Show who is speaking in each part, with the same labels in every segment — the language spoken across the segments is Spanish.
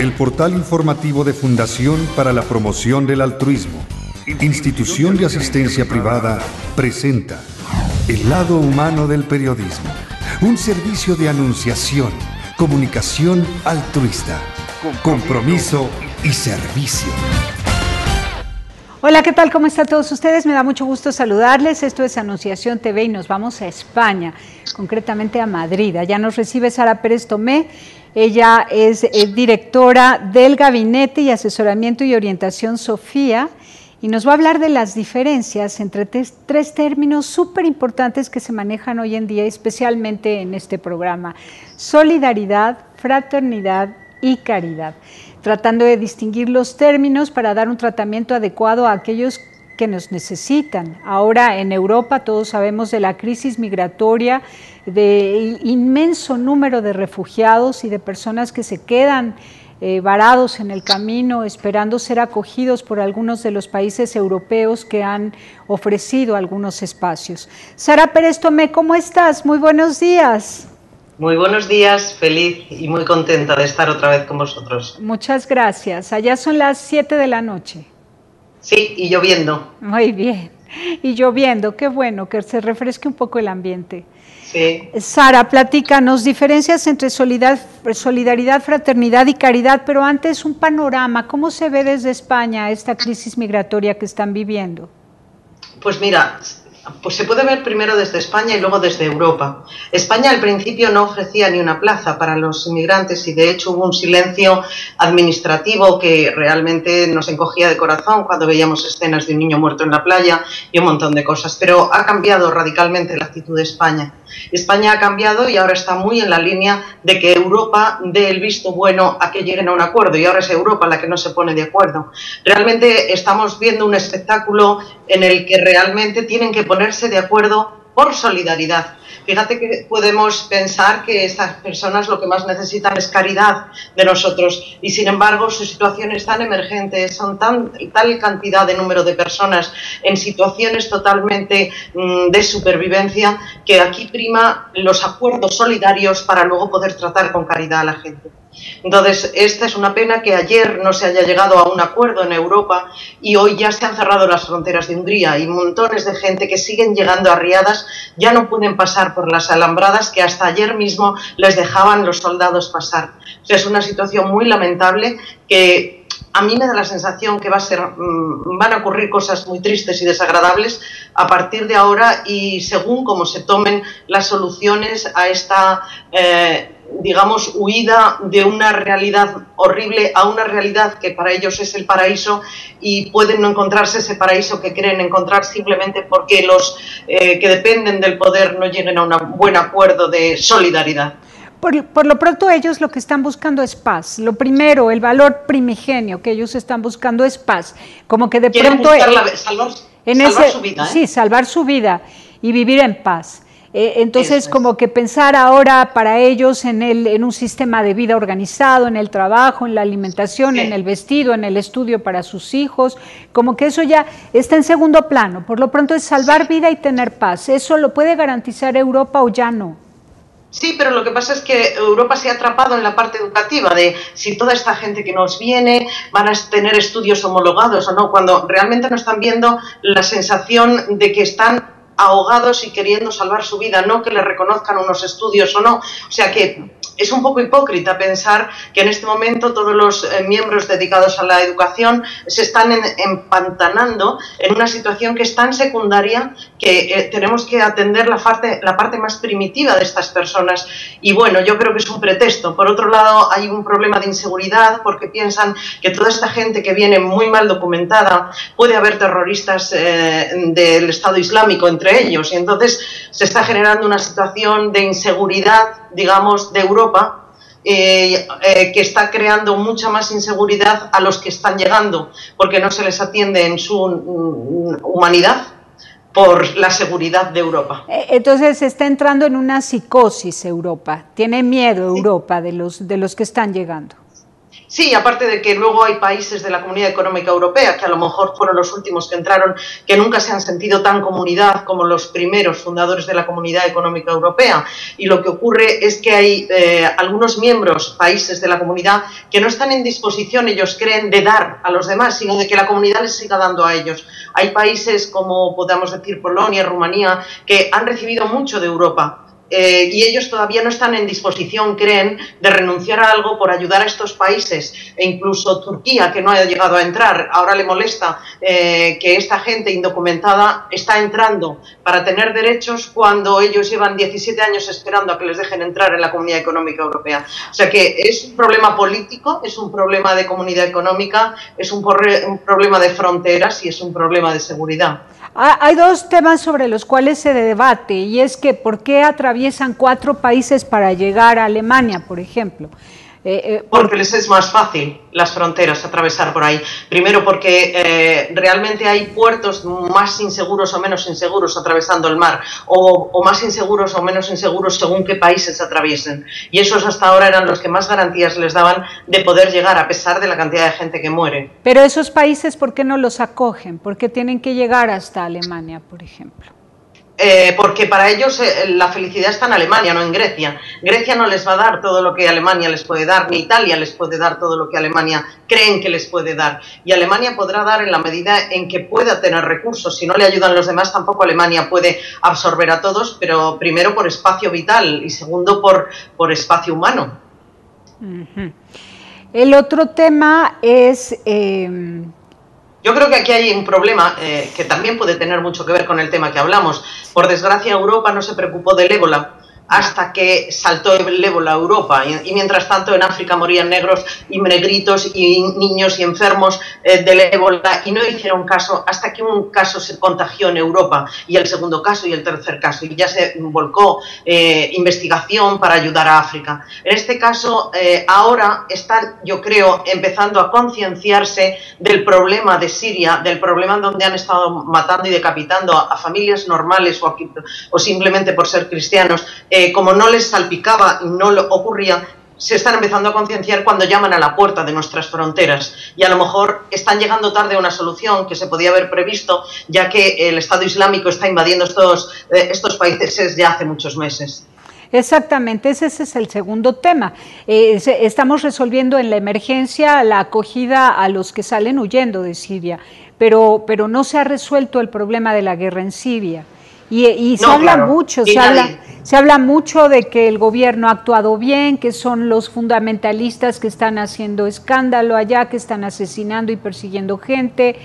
Speaker 1: El portal informativo de Fundación para la Promoción del Altruismo, institución de asistencia privada, presenta El lado humano del periodismo, un servicio de anunciación, comunicación altruista, compromiso y servicio.
Speaker 2: Hola, ¿qué tal? ¿Cómo están todos ustedes? Me da mucho gusto saludarles. Esto es Anunciación TV y nos vamos a España, concretamente a Madrid. Allá nos recibe Sara Pérez Tomé. Ella es directora del Gabinete y Asesoramiento y Orientación Sofía y nos va a hablar de las diferencias entre tres términos súper importantes que se manejan hoy en día, especialmente en este programa: solidaridad, fraternidad y caridad, tratando de distinguir los términos para dar un tratamiento adecuado a aquellos que nos necesitan. Ahora en Europa todos sabemos de la crisis migratoria, de inmenso número de refugiados y de personas que se quedan varados en el camino esperando ser acogidos por algunos de los países europeos que han ofrecido algunos espacios. Sara Pérez Tomé, ¿cómo estás? Muy buenos días.
Speaker 3: Muy buenos días, feliz y muy contenta de estar otra vez con vosotros.
Speaker 2: Muchas gracias. Allá son las 7 de la noche.
Speaker 3: Sí, y lloviendo.
Speaker 2: Muy bien. Y lloviendo, qué bueno, que se refresque un poco el ambiente.
Speaker 3: Sí.
Speaker 2: Sara, platícanos, diferencias entre solidaridad, fraternidad y caridad, pero antes un panorama. ¿Cómo se ve desde España esta crisis migratoria que están viviendo?
Speaker 3: Pues mira, pues se puede ver primero desde España y luego desde Europa. España al principio no ofrecía ni una plaza para los inmigrantes y de hecho hubo un silencio administrativo que realmente nos encogía de corazón cuando veíamos escenas de un niño muerto en la playa y un montón de cosas. Pero ha cambiado radicalmente la actitud de España. España ha cambiado y ahora está muy en la línea de que Europa dé el visto bueno a que lleguen a un acuerdo, y ahora es Europa la que no se pone de acuerdo. Realmente estamos viendo un espectáculo en el que realmente tienen que ponerse de acuerdo por solidaridad. Fíjate que podemos pensar que estas personas lo que más necesitan es caridad de nosotros y sin embargo su situación es tan emergente, son tal cantidad de número de personas en situaciones totalmente de supervivencia que aquí prima los acuerdos solidarios para luego poder tratar con caridad a la gente. Entonces, esta es una pena que ayer no se haya llegado a un acuerdo en Europa y hoy ya se han cerrado las fronteras de Hungría y montones de gente que siguen llegando arriadas ya no pueden pasar por las alambradas que hasta ayer mismo les dejaban los soldados pasar. O sea, es una situación muy lamentable que a mí me da la sensación que van a ocurrir cosas muy tristes y desagradables a partir de ahora y según cómo se tomen las soluciones a esta digamos, huida de una realidad horrible a una realidad que para ellos es el paraíso y pueden no encontrarse ese paraíso que creen encontrar simplemente porque los que dependen del poder no lleguen a un buen acuerdo de solidaridad.
Speaker 2: Por lo pronto ellos lo que están buscando es paz. Lo primero, el valor primigenio que ellos están buscando es paz. Como que de pronto
Speaker 3: salvar su vida, ¿eh?
Speaker 2: Sí, salvar su vida y vivir en paz. Entonces, como que pensar ahora para ellos en un sistema de vida organizado, en el trabajo, en la alimentación, en el vestido, en el estudio para sus hijos, como que eso ya está en segundo plano. Por lo pronto es salvar vida y tener paz. ¿Eso lo puede garantizar Europa o ya no?
Speaker 3: Sí, pero lo que pasa es que Europa se ha atrapado en la parte educativa de si toda esta gente que nos viene van a tener estudios homologados o no, cuando realmente no están viendo la sensación de que están ahogados y queriendo salvar su vida, no que le reconozcan unos estudios o no. O sea que es un poco hipócrita pensar que en este momento todos los miembros dedicados a la educación se están empantanando en una situación que es tan secundaria que tenemos que atender la parte más primitiva de estas personas. Y bueno, yo creo que es un pretexto. Por otro lado, hay un problema de inseguridad porque piensan que toda esta gente que viene muy mal documentada, puede haber terroristas del Estado Islámico entre ellos, y entonces se está generando una situación de inseguridad, digamos, de Europa, que está creando mucha más inseguridad a los que están llegando, porque no se les atiende en su humanidad por la seguridad de Europa.
Speaker 2: Entonces está entrando en una psicosis Europa, tiene miedo Europa de los que están llegando.
Speaker 3: Sí, aparte de que luego hay países de la Comunidad Económica Europea, que a lo mejor fueron los últimos que entraron, que nunca se han sentido tan comunidad como los primeros fundadores de la Comunidad Económica Europea. Y lo que ocurre es que hay algunos miembros, países de la comunidad, que no están en disposición, ellos creen, de dar a los demás, sino de que la comunidad les siga dando a ellos. Hay países como, podemos decir, Polonia, Rumanía, que han recibido mucho de Europa. Y ellos todavía no están en disposición, creen, de renunciar a algo por ayudar a estos países. E incluso Turquía, que no ha llegado a entrar, ahora le molesta que esta gente indocumentada está entrando para tener derechos cuando ellos llevan 17 años esperando a que les dejen entrar en la Comunidad Económica Europea. O sea que es un problema político, es un problema de comunidad económica, es un problema de fronteras y es un problema de seguridad.
Speaker 2: Hay dos temas sobre los cuales se debate, y es que ¿por qué atraviesan 4 países para llegar a Alemania, por ejemplo?
Speaker 3: Porque les es más fácil las fronteras atravesar por ahí. Primero porque realmente hay puertos más inseguros o menos inseguros atravesando el mar, o más inseguros o menos inseguros según qué países atraviesen. Y esos hasta ahora eran los que más garantías les daban de poder llegar, a pesar de la cantidad de gente que muere.
Speaker 2: Pero esos países, ¿por qué no los acogen? ¿Por qué tienen que llegar hasta Alemania, por ejemplo?
Speaker 3: Porque para ellos la felicidad está en Alemania, no en Grecia. Grecia no les va a dar todo lo que Alemania les puede dar, ni Italia les puede dar todo lo que Alemania creen que les puede dar. Y Alemania podrá dar en la medida en que pueda tener recursos. Si no le ayudan los demás, tampoco Alemania puede absorber a todos, pero primero por espacio vital y segundo por espacio humano.
Speaker 2: El otro tema es...
Speaker 3: Yo creo que aquí hay un problema que también puede tener mucho que ver con el tema que hablamos. Por desgracia, Europa no se preocupó del ébola hasta que saltó el ébola a Europa. Y mientras tanto, en África morían negros y negritos y niños y enfermos del ébola, y no hicieron caso hasta que un caso se contagió en Europa, y el segundo caso y el tercer caso, y ya se volcó investigación para ayudar a África. En este caso, ahora están, yo creo, empezando a concienciarse del problema de Siria, del problema donde han estado matando y decapitando a familias normales o simplemente por ser cristianos. Como no les salpicaba y no lo ocurría, se están empezando a concienciar cuando llaman a la puerta de nuestras fronteras, y a lo mejor están llegando tarde a una solución que se podía haber previsto, ya que el Estado Islámico está invadiendo estos países ya hace muchos meses.
Speaker 2: Exactamente, ese es el segundo tema. Estamos resolviendo en la emergencia la acogida a los que salen huyendo de Siria, pero no se ha resuelto el problema de la guerra en Siria. Y se habla mucho, se habla mucho de que el gobierno ha actuado bien, que son los fundamentalistas que están haciendo escándalo allá, que están asesinando y persiguiendo gente.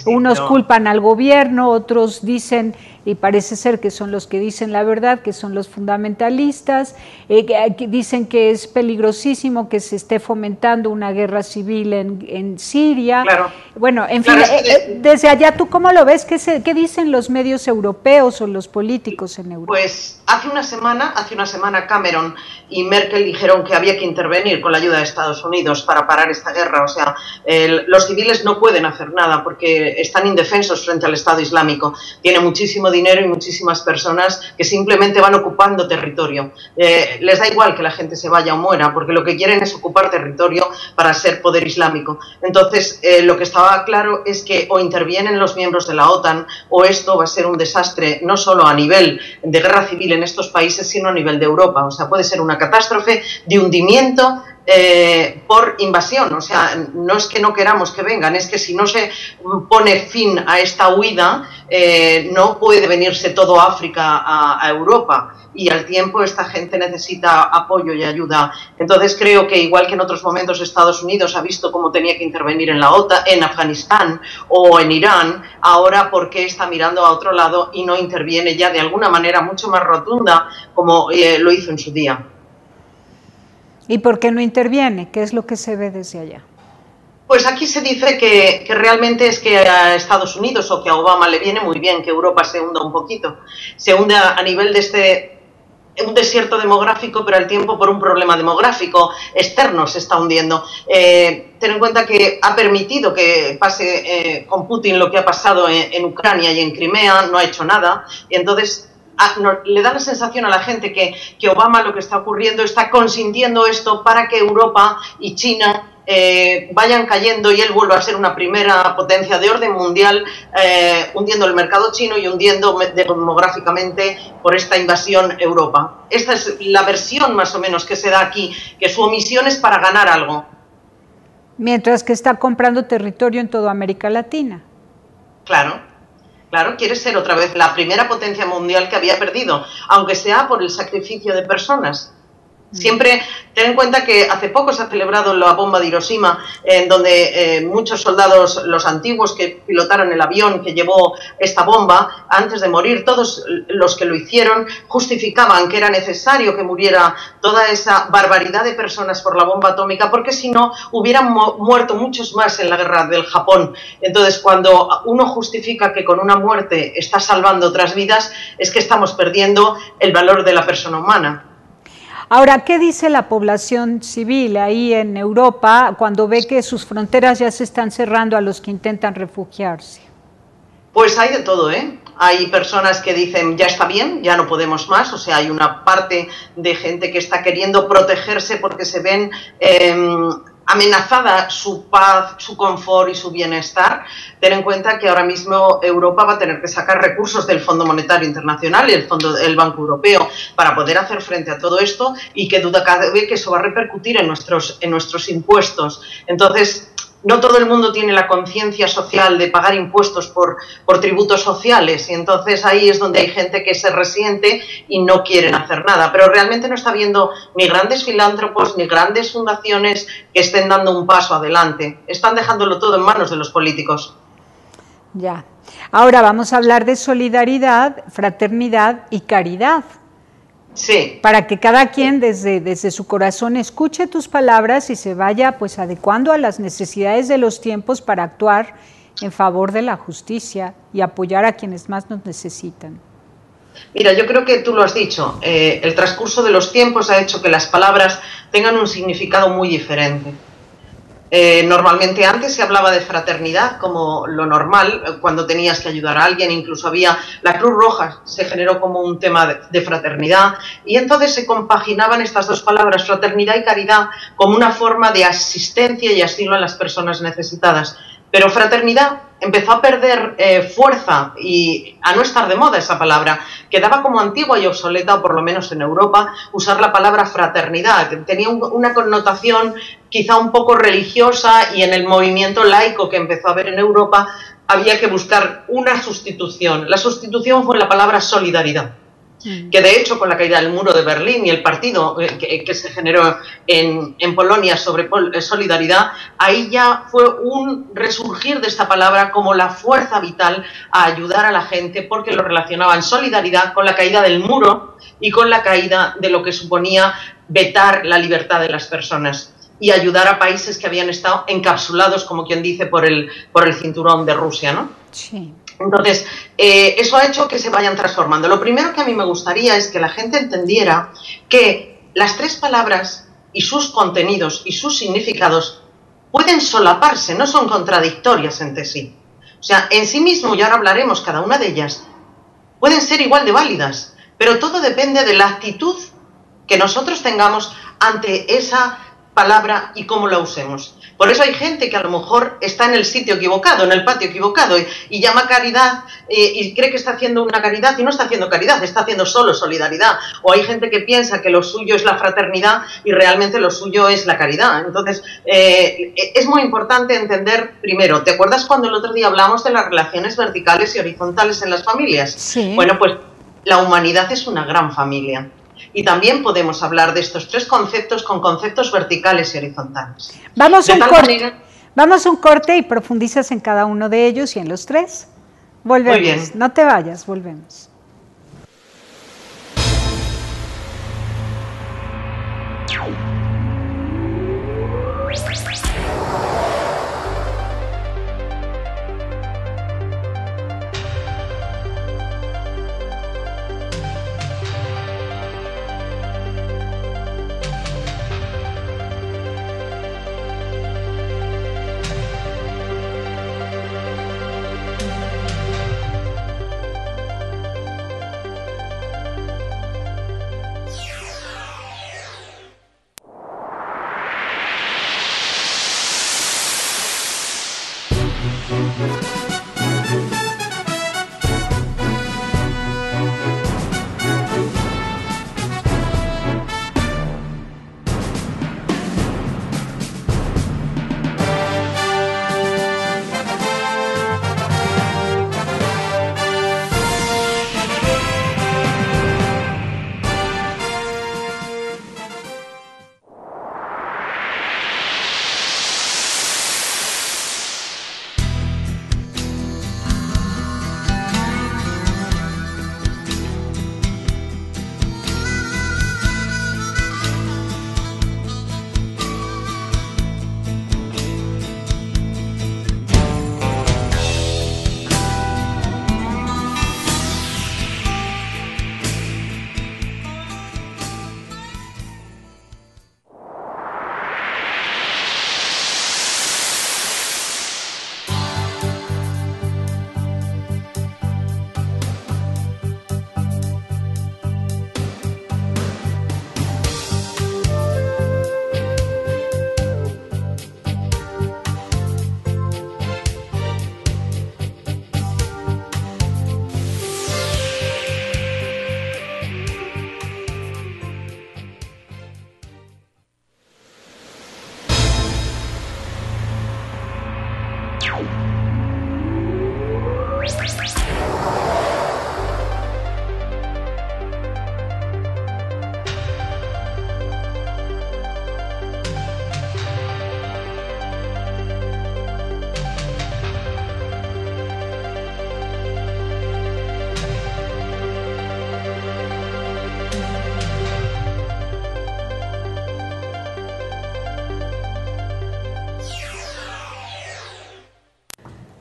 Speaker 2: Unos culpan al gobierno, otros dicen, y parece ser que son los que dicen la verdad, que son los fundamentalistas, que dicen que es peligrosísimo que se esté fomentando una guerra civil en Siria.
Speaker 3: Claro.
Speaker 2: Bueno, en fin, desde allá, ¿tú cómo lo ves? ¿Qué dicen los medios europeos o los políticos en Europa?
Speaker 3: Pues hace una semana Cameron y Merkel dijeron que había que intervenir con la ayuda de Estados Unidos para parar esta guerra. O sea, los civiles no pueden hacer nada porque están indefensos frente al Estado Islámico. Tiene muchísimo dinero y muchísimas personas que simplemente van ocupando territorio. Les da igual que la gente se vaya o muera, porque lo que quieren es ocupar territorio para ser poder islámico. Entonces, lo que estaba claro es que o intervienen los miembros de la OTAN, o esto va a ser un desastre no solo a nivel de guerra civil en estos países, sino a nivel de Europa. O sea, puede ser una catástrofe de hundimiento por invasión. O sea, no es que no queramos que vengan, es que si no se pone fin a esta huida, no puede venirse todo África a Europa, y al tiempo esta gente necesita apoyo y ayuda. Entonces creo que igual que en otros momentos Estados Unidos ha visto cómo tenía que intervenir en la OTAN, en Afganistán o en Irán, ahora ¿por qué está mirando a otro lado y no interviene ya de alguna manera mucho más rotunda como lo hizo en su día?
Speaker 2: ¿Y por qué no interviene? ¿Qué es lo que se ve desde allá?
Speaker 3: Pues aquí se dice que realmente es que a Estados Unidos o que a Obama le viene muy bien que Europa se hunda un poquito. Se hunde a nivel de un desierto demográfico, pero al tiempo por un problema demográfico externo se está hundiendo. Ten en cuenta que ha permitido que pase con Putin lo que ha pasado en Ucrania y en Crimea, no ha hecho nada, y entonces le da la sensación a la gente que Obama, lo que está ocurriendo, está consintiendo esto para que Europa y China vayan cayendo y él vuelva a ser una primera potencia de orden mundial, hundiendo el mercado chino y hundiendo demográficamente por esta invasión Europa. Esta es la versión más o menos que se da aquí, que su omisión es para ganar algo.
Speaker 2: Mientras que está comprando territorio en toda América Latina.
Speaker 3: Claro. Claro, quiere ser otra vez la primera potencia mundial que había perdido, aunque sea por el sacrificio de personas. Siempre ten en cuenta que hace poco se ha celebrado la bomba de Hiroshima, en donde muchos soldados, los antiguos que pilotaron el avión que llevó esta bomba, antes de morir, todos los que lo hicieron justificaban que era necesario que muriera toda esa barbaridad de personas por la bomba atómica, porque si no hubieran muerto muchos más en la guerra del Japón. Entonces, cuando uno justifica que con una muerte está salvando otras vidas, es que estamos perdiendo el valor de la persona humana.
Speaker 2: Ahora, ¿qué dice la población civil ahí en Europa cuando ve que sus fronteras ya se están cerrando a los que intentan refugiarse?
Speaker 3: Pues hay de todo, ¿eh? Hay personas que dicen, ya está bien, ya no podemos más, o sea, hay una parte de gente que está queriendo protegerse porque se ven amenazada su paz, su confort y su bienestar. Ten en cuenta que ahora mismo Europa va a tener que sacar recursos del Fondo Monetario Internacional y el Banco Europeo para poder hacer frente a todo esto, y que duda cabe que eso va a repercutir en nuestros impuestos. Entonces, no todo el mundo tiene la conciencia social de pagar impuestos por tributos sociales, y entonces ahí es donde hay gente que se resiente y no quieren hacer nada. Pero realmente no está habiendo ni grandes filántropos ni grandes fundaciones que estén dando un paso adelante. Están dejándolo todo en manos de los políticos.
Speaker 2: Ya. Ahora vamos a hablar de solidaridad, fraternidad y caridad.
Speaker 3: Sí.
Speaker 2: Para que cada quien desde su corazón escuche tus palabras y se vaya pues adecuando a las necesidades de los tiempos para actuar en favor de la justicia y apoyar a quienes más nos necesitan.
Speaker 3: Mira, yo creo que tú lo has dicho, el transcurso de los tiempos ha hecho que las palabras tengan un significado muy diferente. Normalmente antes se hablaba de fraternidad como lo normal, cuando tenías que ayudar a alguien, incluso había la Cruz Roja, se generó como un tema de fraternidad, y entonces se compaginaban estas dos palabras, fraternidad y caridad, como una forma de asistencia y asilo a las personas necesitadas. Pero fraternidad empezó a perder fuerza y a no estar de moda esa palabra. Quedaba como antigua y obsoleta, o por lo menos en Europa, usar la palabra fraternidad. Tenía una connotación quizá un poco religiosa, y en el movimiento laico que empezó a haber en Europa había que buscar una sustitución. La sustitución fue la palabra solidaridad, que de hecho con la caída del muro de Berlín y el partido que se generó en Polonia sobre solidaridad, ahí ya fue un resurgir de esta palabra como la fuerza vital a ayudar a la gente, porque lo relacionaban solidaridad con la caída del muro y con la caída de lo que suponía vetar la libertad de las personas y ayudar a países que habían estado encapsulados, como quien dice, por el cinturón de Rusia, ¿no?
Speaker 2: Sí.
Speaker 3: Entonces, eso ha hecho que se vayan transformando. Lo primero que a mí me gustaría es que la gente entendiera que las tres palabras y sus contenidos y sus significados pueden solaparse, no son contradictorias entre sí. O sea, en sí mismo, y ahora hablaremos cada una de ellas, pueden ser igual de válidas, pero todo depende de la actitud que nosotros tengamos ante esa palabra y cómo la usemos. Por eso hay gente que a lo mejor está en el sitio equivocado, en el patio equivocado, y llama caridad y cree que está haciendo una caridad y no está haciendo caridad, está haciendo solo solidaridad. O hay gente que piensa que lo suyo es la fraternidad y realmente lo suyo es la caridad. Entonces, es muy importante entender primero, ¿te acuerdas cuando el otro día hablamos de las relaciones verticales y horizontales en las familias?
Speaker 2: Sí.
Speaker 3: Bueno, pues la humanidad es una gran familia. Y también podemos hablar de estos tres conceptos con conceptos verticales y horizontales.
Speaker 2: Vamos a un corte y profundizas en cada uno de ellos y en los tres. Volvemos.
Speaker 3: Muy bien.
Speaker 2: No te vayas, volvemos.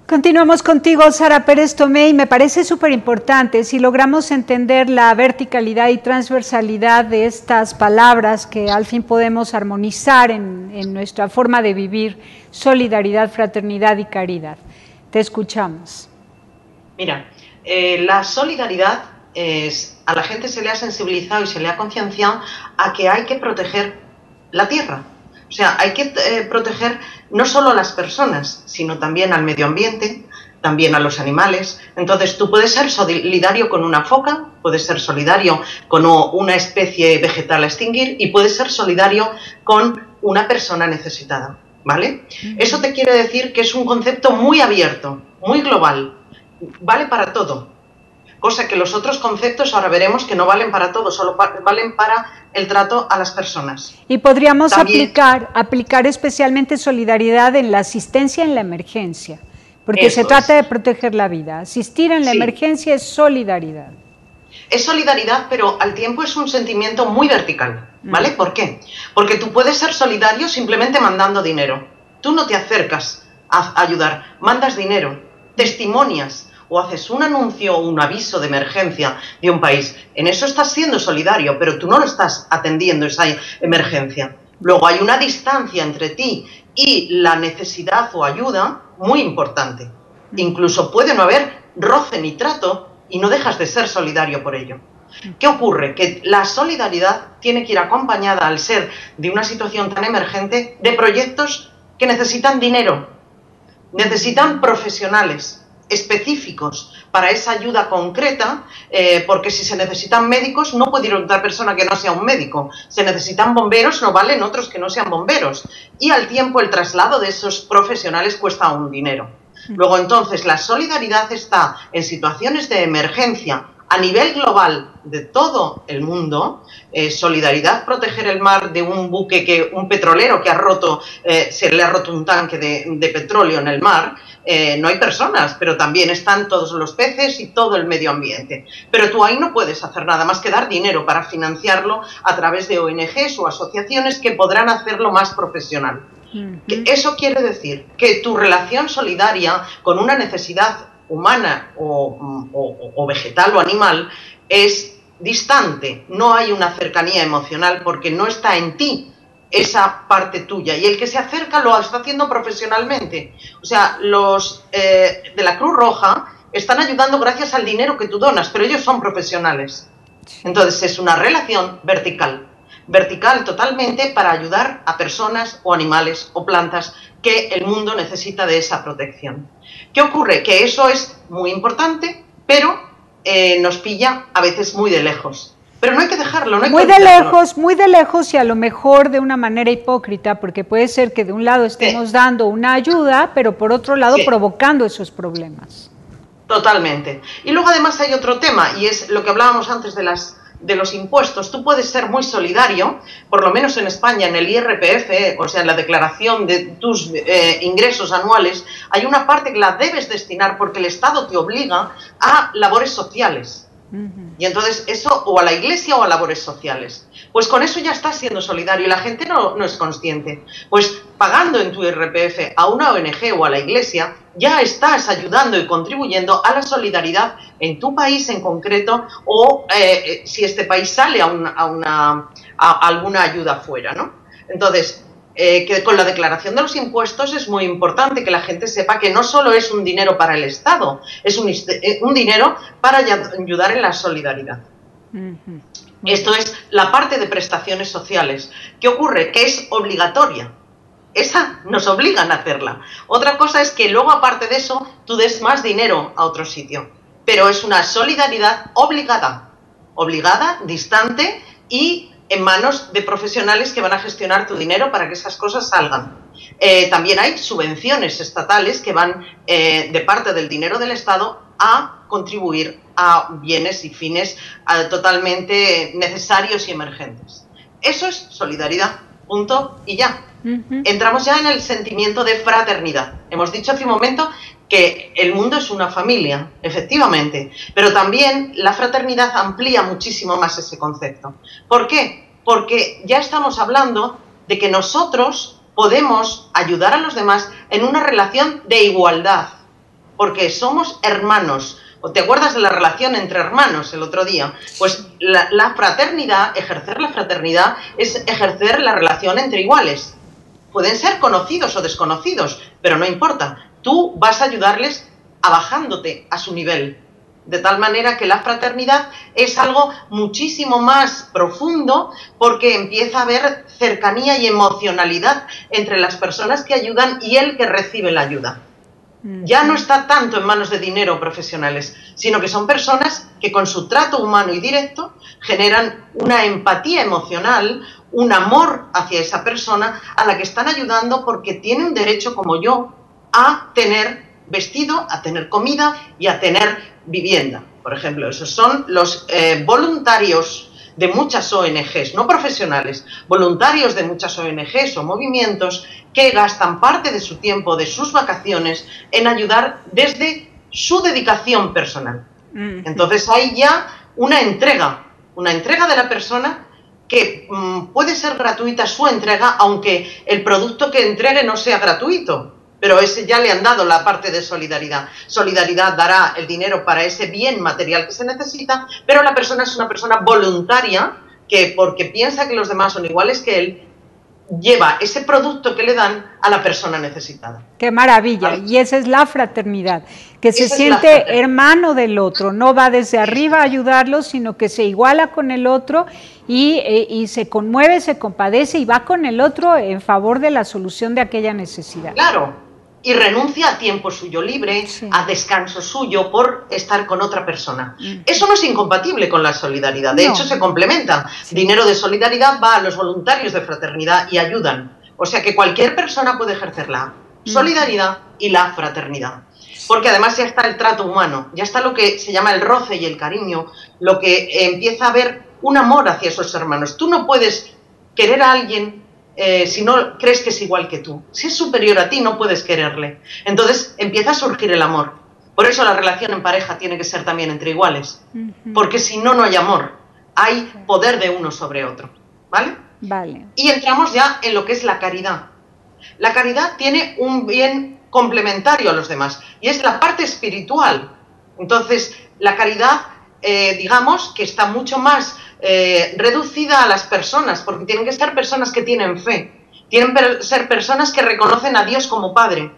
Speaker 2: Continuamos contigo, Sara Pérez Tomé, y me parece súper importante si logramos entender la verticalidad y transversalidad de estas palabras que al fin podemos armonizar en nuestra forma de vivir: solidaridad, fraternidad y caridad. Te escuchamos.
Speaker 3: Mira, la solidaridad a la gente se le ha sensibilizado y se le ha concienciado a que hay que proteger la tierra. O sea, hay que proteger no solo a las personas, sino también al medio ambiente, también a los animales. Entonces, tú puedes ser solidario con una foca, puedes ser solidario con una especie vegetal a extinguir y puedes ser solidario con una persona necesitada, ¿vale? Eso te quiere decir que es un concepto muy abierto, muy global, vale para todo. Cosa que los otros conceptos ahora veremos que no valen para todo, solo valen para el trato a las personas.
Speaker 2: Y podríamos aplicar especialmente solidaridad en la asistencia en la emergencia, porque se trata de proteger la vida. Asistir en la emergencia es solidaridad.
Speaker 3: Es solidaridad, pero al tiempo es un sentimiento muy vertical, ¿vale? ¿Por qué? Porque tú puedes ser solidario simplemente mandando dinero. Tú no te acercas a ayudar, mandas dinero, testimonias, o haces un anuncio o un aviso de emergencia de un país. En eso estás siendo solidario, pero tú no lo estás atendiendo esa emergencia. Luego hay una distancia entre ti y la necesidad o ayuda muy importante. Incluso puede no haber roce ni trato y no dejas de ser solidario por ello. ¿Qué ocurre? Que la solidaridad tiene que ir acompañada, al ser de una situación tan emergente, de proyectos que necesitan dinero, necesitan profesionales específicos para esa ayuda concreta, porque si se necesitan médicos no puede ir otra persona que no sea un médico, se necesitan bomberos, no valen otros que no sean bomberos, y al tiempo el traslado de esos profesionales cuesta un dinero. Luego entonces la solidaridad está en situaciones de emergencia a nivel global de todo el mundo. Solidaridad, proteger el mar de un buque, un petrolero que ha roto, se le ha roto un tanque de petróleo en el mar. No hay personas, pero también están todos los peces y todo el medio ambiente. Pero tú ahí no puedes hacer nada más que dar dinero para financiarlo a través de ONGs o asociaciones que podrán hacerlo más profesional. Eso quiere decir que tu relación solidaria con una necesidad humana o vegetal o animal es distante, no hay una cercanía emocional porque no está en ti esa parte tuya, y el que se acerca lo está haciendo profesionalmente. O sea, los de la Cruz Roja están ayudando gracias al dinero que tú donas, pero ellos son profesionales. Entonces es una relación vertical totalmente para ayudar a personas o animales o plantas que el mundo necesita de esa protección. ¿Qué ocurre? Que eso es muy importante, pero nos pilla a veces muy de lejos. Pero no hay que dejarlo, no hay
Speaker 2: muy de lejos y a lo mejor de una manera hipócrita, porque puede ser que de un lado estemos dando una ayuda, pero por otro lado provocando esos problemas.
Speaker 3: Totalmente. Y luego además hay otro tema, y es lo que hablábamos antes de los impuestos. Tú puedes ser muy solidario, por lo menos en España, en el IRPF, o sea, en la declaración de tus ingresos anuales, hay una parte que la debes destinar porque el Estado te obliga a labores sociales. Y entonces eso, o a la iglesia o a labores sociales. Pues con eso ya estás siendo solidario y la gente no es consciente. Pues pagando en tu IRPF a una ONG o a la iglesia, ya estás ayudando y contribuyendo a la solidaridad en tu país en concreto, o si este país sale a alguna ayuda fuera, ¿no? Entonces, que con la declaración de los impuestos es muy importante que la gente sepa que no solo es un dinero para el Estado, es un dinero para ayudar en la solidaridad. Esto es la parte de prestaciones sociales. ¿Qué ocurre? Que es obligatoria. Esa nos obligan a hacerla. Otra cosa es que luego, aparte de eso, tú des más dinero a otro sitio. Pero es una solidaridad obligada, distante y en manos de profesionales que van a gestionar tu dinero para que esas cosas salgan. También hay subvenciones estatales que van de parte del dinero del Estado a contribuir a bienes y fines totalmente necesarios y emergentes. Eso es solidaridad, punto y ya. Entramos ya en el sentimiento de fraternidad. Hemos dicho hace un momento que el mundo es una familia, efectivamente, pero también la fraternidad amplía muchísimo más ese concepto. ¿Por qué? Porque ya estamos hablando de que nosotros podemos ayudar a los demás en una relación de igualdad. porque somos hermanos. ¿O te acuerdas de la relación entre hermanos el otro día? Pues la fraternidad, ejercer la fraternidad, es ejercer la relación entre iguales. Pueden ser conocidos o desconocidos, pero no importa. Tú vas a ayudarles abajándote a su nivel. De tal manera que la fraternidad es algo muchísimo más profundo, porque empieza a haber cercanía y emocionalidad entre las personas que ayudan y el que recibe la ayuda. Ya no está tanto en manos de dinero o profesionales, sino que son personas que con su trato humano y directo generan una empatía emocional, un amor hacia esa persona a la que están ayudando, porque tiene un derecho como yo a tener vestido, a tener comida y a tener vivienda. Por ejemplo, esos son los voluntarios de muchas ONGs, no profesionales, voluntarios de muchas ONGs o movimientos que gastan parte de su tiempo, de sus vacaciones, en ayudar desde su dedicación personal. Entonces hay ya una entrega de la persona que puede ser gratuita su entrega, aunque el producto que entregue no sea gratuito, pero ese ya le han dado la parte de solidaridad. Solidaridad dará el dinero para ese bien material que se necesita, pero la persona es una persona voluntaria que, porque piensa que los demás son iguales que él, lleva ese producto que le dan a la persona necesitada.
Speaker 2: ¡Qué maravilla! Y esa es la fraternidad, que se siente hermano del otro, no va desde arriba a ayudarlo, sino que se iguala con el otro y se conmueve, se compadece y va con el otro en favor de la solución de aquella necesidad.
Speaker 3: Claro. Y renuncia a tiempo suyo libre, a descanso suyo por estar con otra persona. Eso no es incompatible con la solidaridad, de hecho se complementan. Dinero de solidaridad va a los voluntarios de fraternidad y ayudan. O sea que cualquier persona puede ejercer la solidaridad y la fraternidad. Porque además ya está el trato humano, ya está lo que se llama el roce y el cariño, lo que empieza a haber un amor hacia esos hermanos. Tú no puedes querer a alguien si no crees que es igual que tú. Si es superior a ti, no puedes quererle. Entonces empieza a surgir el amor. Por eso la relación en pareja tiene que ser también entre iguales. Porque si no, no hay amor. Hay poder de uno sobre otro. ¿Vale?
Speaker 2: Vale.
Speaker 3: Y entramos ya en lo que es la caridad. La caridad tiene un bien complementario a los demás, y es la parte espiritual. Entonces, la caridad, digamos, que está mucho más reducida a las personas, porque tienen que ser personas que tienen fe, tienen que ser personas que reconocen a Dios como Padre,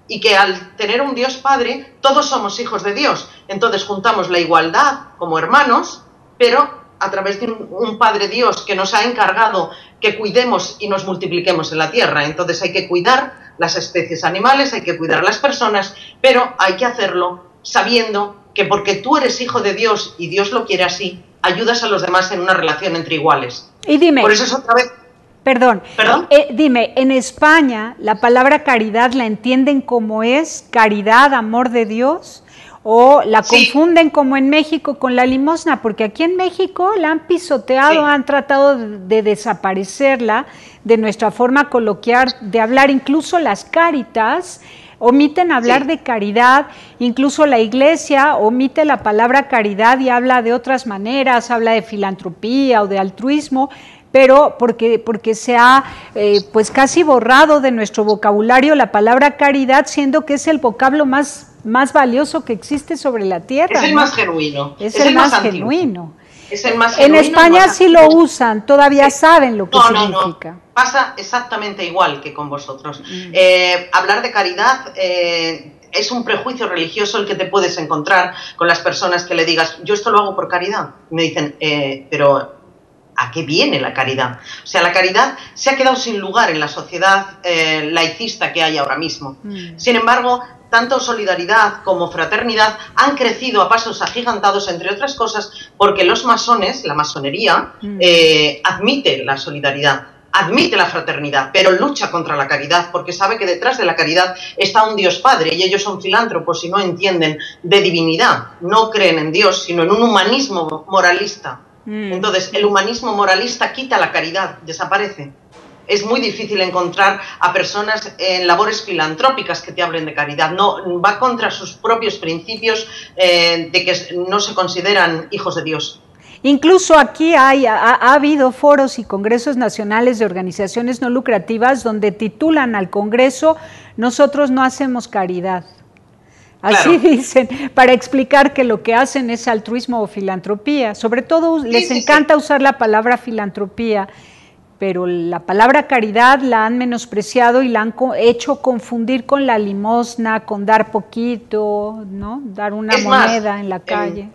Speaker 3: y que al tener un Dios Padre, todos somos hijos de Dios. Entonces juntamos la igualdad como hermanos, pero a través de un Padre Dios que nos ha encargado que cuidemos y nos multipliquemos en la tierra. Entonces hay que cuidar las especies animales, hay que cuidar las personas, pero hay que hacerlo sabiendo que porque tú eres hijo de Dios y Dios lo quiere así, ayudas a los demás en una relación entre iguales.
Speaker 2: Y dime,
Speaker 3: por eso es otra vez...
Speaker 2: Perdón. Dime, en España la palabra caridad la entienden como es caridad, amor de Dios, o la confunden como en México con la limosna, porque aquí en México la han pisoteado, han tratado de desaparecerla de nuestra forma coloquial de hablar, incluso las Cáritas omiten hablar de caridad, incluso la iglesia omite la palabra caridad y habla de otras maneras, habla de filantropía o de altruismo, pero porque se ha pues casi borrado de nuestro vocabulario la palabra caridad, siendo que es el vocablo más valioso que existe sobre la tierra.
Speaker 3: Es el más genuino.
Speaker 2: Es el más genuino.
Speaker 3: Es el más genuino.
Speaker 2: En España sí lo usan, todavía saben lo que significa.
Speaker 3: No. Pasa exactamente igual que con vosotros. Hablar de caridad es un prejuicio religioso el que te puedes encontrar con las personas que le digas, yo esto lo hago por caridad. Y me dicen, pero ¿a qué viene la caridad? O sea, la caridad se ha quedado sin lugar en la sociedad laicista que hay ahora mismo. Sin embargo, tanto solidaridad como fraternidad han crecido a pasos agigantados, entre otras cosas, porque los masones, la masonería, admite la solidaridad, admite la fraternidad, pero lucha contra la caridad, porque sabe que detrás de la caridad está un Dios Padre, y ellos son filántropos y no entienden de divinidad, no creen en Dios, sino en un humanismo moralista. Entonces, el humanismo moralista quita la caridad, desaparece. Es muy difícil encontrar a personas en labores filantrópicas que te hablen de caridad. No, va contra sus propios principios de que no se consideran hijos de Dios.
Speaker 2: Incluso aquí ha habido foros y congresos nacionales de organizaciones no lucrativas donde titulan al congreso, nosotros no hacemos caridad. Así dicen, para explicar que lo que hacen es altruismo o filantropía. Sobre todo les encanta usar la palabra filantropía, pero la palabra caridad la han menospreciado y la han hecho confundir con la limosna, con dar poquito, ¿no? Dar una moneda en la calle.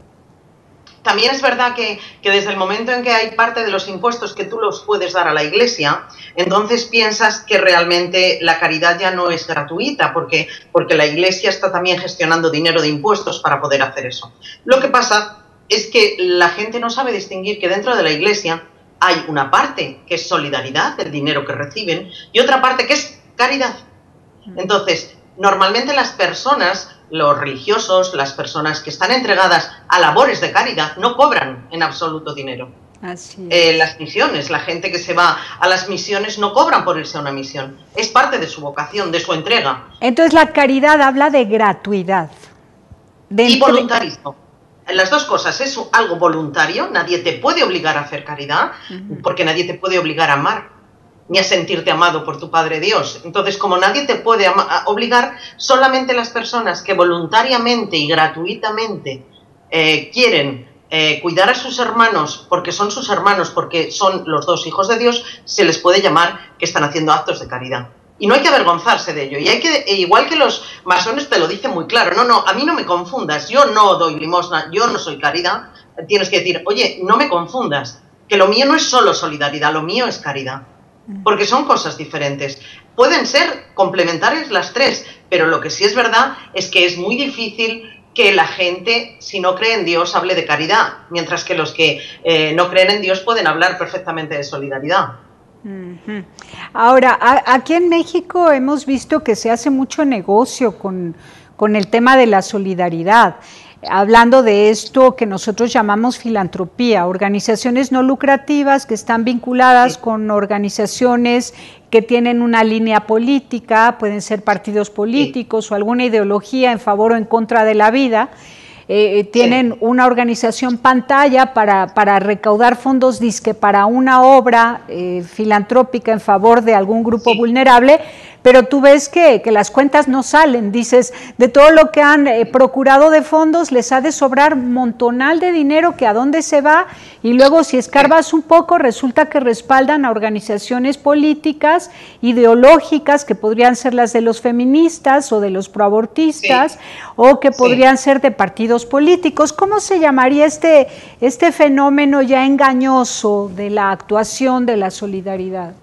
Speaker 3: También es verdad que desde el momento en que hay parte de los impuestos que tú los puedes dar a la Iglesia, entonces piensas que realmente la caridad ya no es gratuita, porque la Iglesia está también gestionando dinero de impuestos para poder hacer eso. Lo que pasa es que la gente no sabe distinguir que dentro de la Iglesia hay una parte que es solidaridad del dinero que reciben y otra parte que es caridad. Entonces, normalmente las personas, los religiosos, las personas que están entregadas a labores de caridad, no cobran en absoluto dinero.
Speaker 2: Así es.
Speaker 3: Las misiones, la gente que se va a las misiones no cobran por irse a una misión. Es parte de su vocación, de su entrega.
Speaker 2: Entonces la caridad habla de gratuidad.
Speaker 3: Y voluntarismo. Las dos cosas, es algo voluntario, nadie te puede obligar a hacer caridad, porque nadie te puede obligar a amar, ni a sentirte amado por tu Padre Dios. Entonces, como nadie te puede obligar, solamente las personas que voluntariamente y gratuitamente quieren cuidar a sus hermanos, porque son sus hermanos, porque son los dos hijos de Dios, se les puede llamar que están haciendo actos de caridad. Y no hay que avergonzarse de ello. Y hay que, igual que los masones te lo dicen muy claro, no, a mí no me confundas, yo no doy limosna, yo no soy caridad. Tienes que decir, oye, no me confundas, que lo mío no es solo solidaridad, lo mío es caridad. Porque son cosas diferentes. Pueden ser complementarias las tres, pero lo que sí es verdad es que es muy difícil que la gente, si no cree en Dios, hable de caridad, mientras que los que no creen en Dios pueden hablar perfectamente de solidaridad.
Speaker 2: Ahora, aquí en México hemos visto que se hace mucho negocio con el tema de la solidaridad, hablando de esto que nosotros llamamos filantropía, organizaciones no lucrativas que están vinculadas con organizaciones que tienen una línea política, pueden ser partidos políticos o alguna ideología en favor o en contra de la vida. Tienen una organización pantalla para recaudar fondos disque para una obra filantrópica en favor de algún grupo vulnerable, pero tú ves que las cuentas no salen, dices, de todo lo que han procurado de fondos les ha de sobrar montonal de dinero que a dónde se va, y luego si escarbas un poco resulta que respaldan a organizaciones políticas, ideológicas, que podrían ser las de los feministas o de los proabortistas, o que podrían ser de partidos políticos. ¿Cómo se llamaría este fenómeno ya engañoso de la actuación de la solidaridad?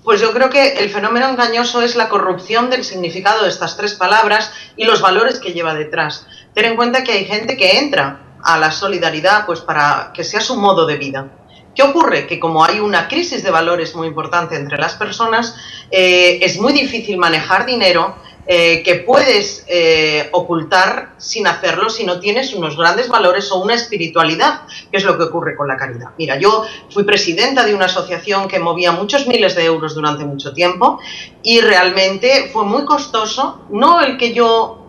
Speaker 3: Pues yo creo que el fenómeno engañoso es la corrupción del significado de estas tres palabras y los valores que lleva detrás. Ten en cuenta que hay gente que entra a la solidaridad pues para que sea su modo de vida. ¿Qué ocurre? Que como hay una crisis de valores muy importante entre las personas, es muy difícil manejar dinero que puedes ocultar sin hacerlo si no tienes unos grandes valores o una espiritualidad, que es lo que ocurre con la caridad. Mira, yo fui presidenta de una asociación que movía muchos miles de euros durante mucho tiempo y realmente fue muy costoso, no el que yo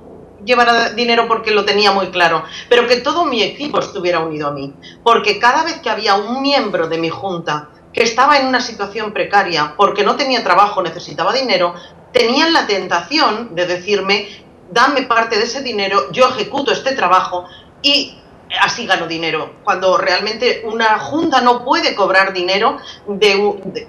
Speaker 3: llevara dinero porque lo tenía muy claro, pero que todo mi equipo estuviera unido a mí, porque cada vez que había un miembro de mi junta que estaba en una situación precaria porque no tenía trabajo, necesitaba dinero, tenían la tentación de decirme, dame parte de ese dinero, yo ejecuto este trabajo y así gano dinero, cuando realmente una junta no puede cobrar dinero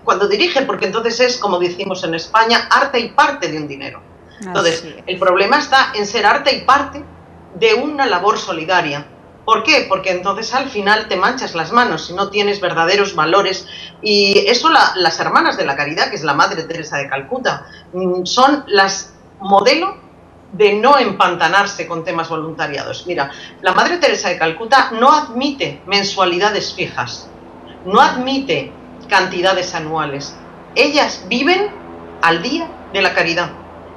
Speaker 3: cuando dirige, porque entonces es, como decimos en España, arte y parte de un dinero. Entonces, el problema está en ser arte y parte de una labor solidaria. ¿Por qué? Porque entonces al final te manchas las manos si no tienes verdaderos valores, y eso las hermanas de la caridad, que es la Madre Teresa de Calcuta, son las modelo de no empantanarse con temas voluntariados. Mira, la Madre Teresa de Calcuta no admite mensualidades fijas, no admite cantidades anuales. Ellas viven al día de la caridad.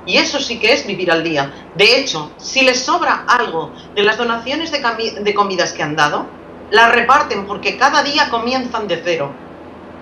Speaker 3: Y eso sí que es vivir al día. De hecho, si les sobra algo de las donaciones de comidas que han dado, las reparten porque cada día comienzan de cero.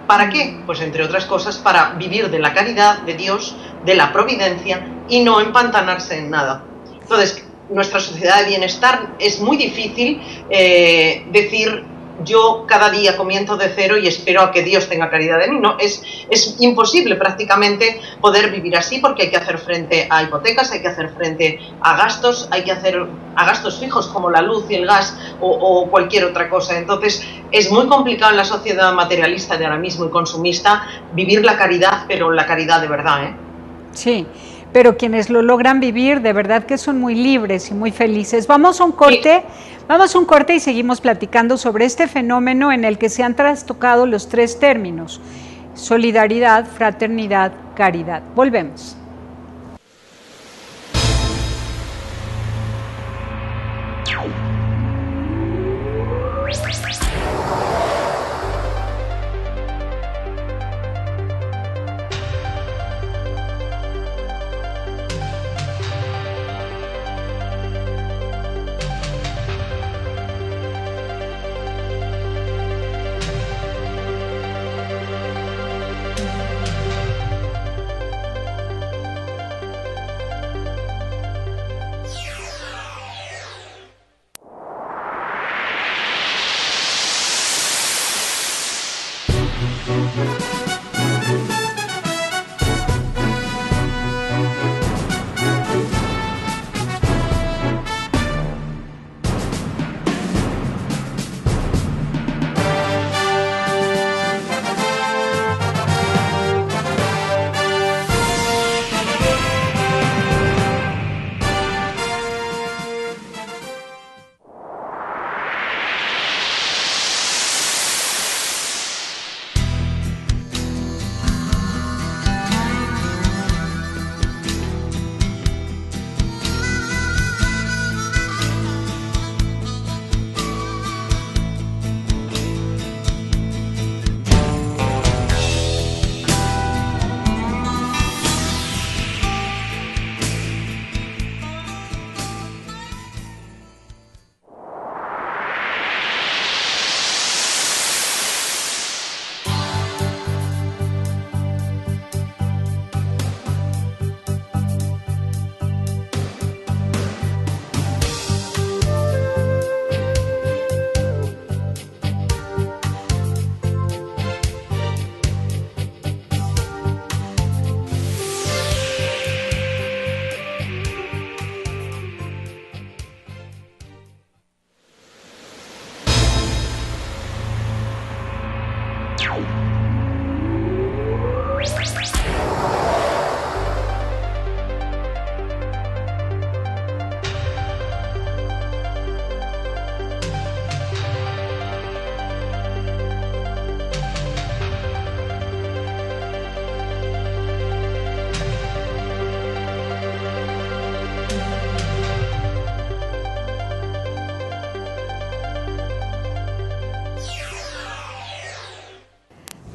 Speaker 3: ¿Para qué? Pues entre otras cosas para vivir de la caridad, de Dios, de la providencia y no empantanarse en nada. Entonces, nuestra sociedad de bienestar es muy difícil decir yo cada día comienzo de cero y espero a que Dios tenga caridad de mí. No, es imposible prácticamente poder vivir así, porque hay que hacer frente a hipotecas, hay que hacer frente a gastos, hay que hacer a gastos fijos como la luz y el gas o cualquier otra cosa. Entonces es muy complicado en la sociedad materialista de ahora mismo y consumista vivir la caridad, pero la caridad de verdad, ¿eh?
Speaker 2: Sí, pero quienes lo logran vivir de verdad que son muy libres y muy felices. Vamos a un corte, y seguimos platicando sobre este fenómeno en el que se han trastocado los tres términos: solidaridad, fraternidad, caridad. Volvemos.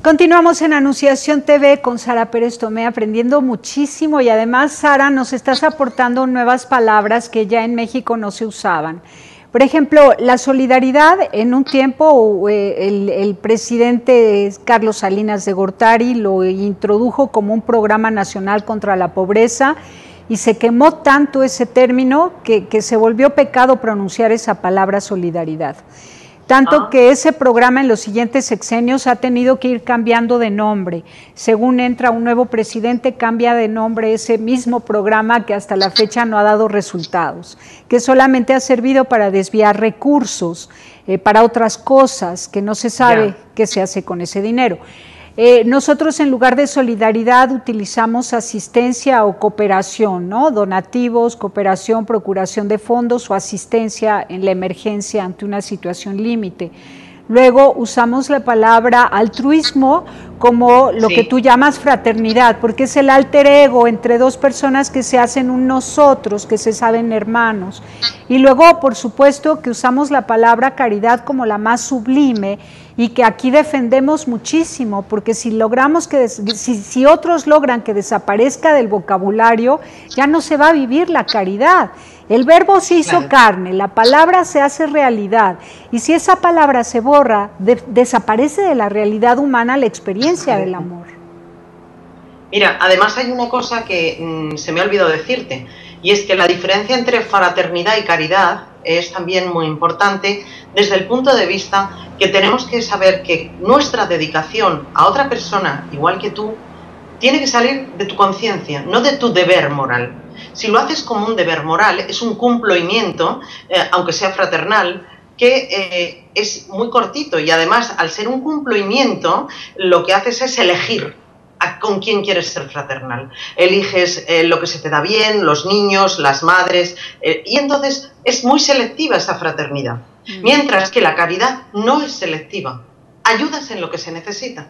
Speaker 2: Continuamos en Anunciación TV con Sara Pérez Tomé, aprendiendo muchísimo, y además, Sara, nos estás aportando nuevas palabras que ya en México no se usaban. Por ejemplo, la solidaridad, en un tiempo el presidente Carlos Salinas de Gortari lo introdujo como un programa nacional contra la pobreza, y se quemó tanto ese término que se volvió pecado pronunciar esa palabra solidaridad. Tanto que ese programa en los siguientes sexenios ha tenido que ir cambiando de nombre. Según entra un nuevo presidente, cambia de nombre ese mismo programa que hasta la fecha no ha dado resultados, que solamente ha servido para desviar recursos para otras cosas que no se sabe qué se hace con ese dinero. Nosotros, en lugar de solidaridad, utilizamos asistencia o cooperación, ¿no? Donativos, cooperación, procuración de fondos o asistencia en la emergencia ante una situación límite. Luego usamos la palabra altruismo como lo que tú llamas fraternidad, porque es el alter ego entre dos personas que se hacen un nosotros, que se saben hermanos. Y luego, por supuesto, que usamos la palabra caridad como la más sublime, y que aquí defendemos muchísimo, porque si logramos que si otros logran que desaparezca del vocabulario, ya no se va a vivir la caridad. El verbo se hizo carne, la palabra se hace realidad, y si esa palabra se borra, desaparece de la realidad humana la experiencia del amor.
Speaker 3: Mira, además hay una cosa que se me ha olvidado decirte, y es que la diferencia entre fraternidad y caridad es también muy importante desde el punto de vista que tenemos que saber que nuestra dedicación a otra persona, igual que tú, tiene que salir de tu conciencia, no de tu deber moral. Si lo haces como un deber moral, es un cumplimiento, aunque sea fraternal, que es muy cortito, y además, al ser un cumplimiento, lo que haces es elegir con quién quieres ser fraternal. Eliges lo que se te da bien, los niños, las madres, y entonces es muy selectiva esa fraternidad. Mientras que la caridad no es selectiva, ayudas en lo que se necesita,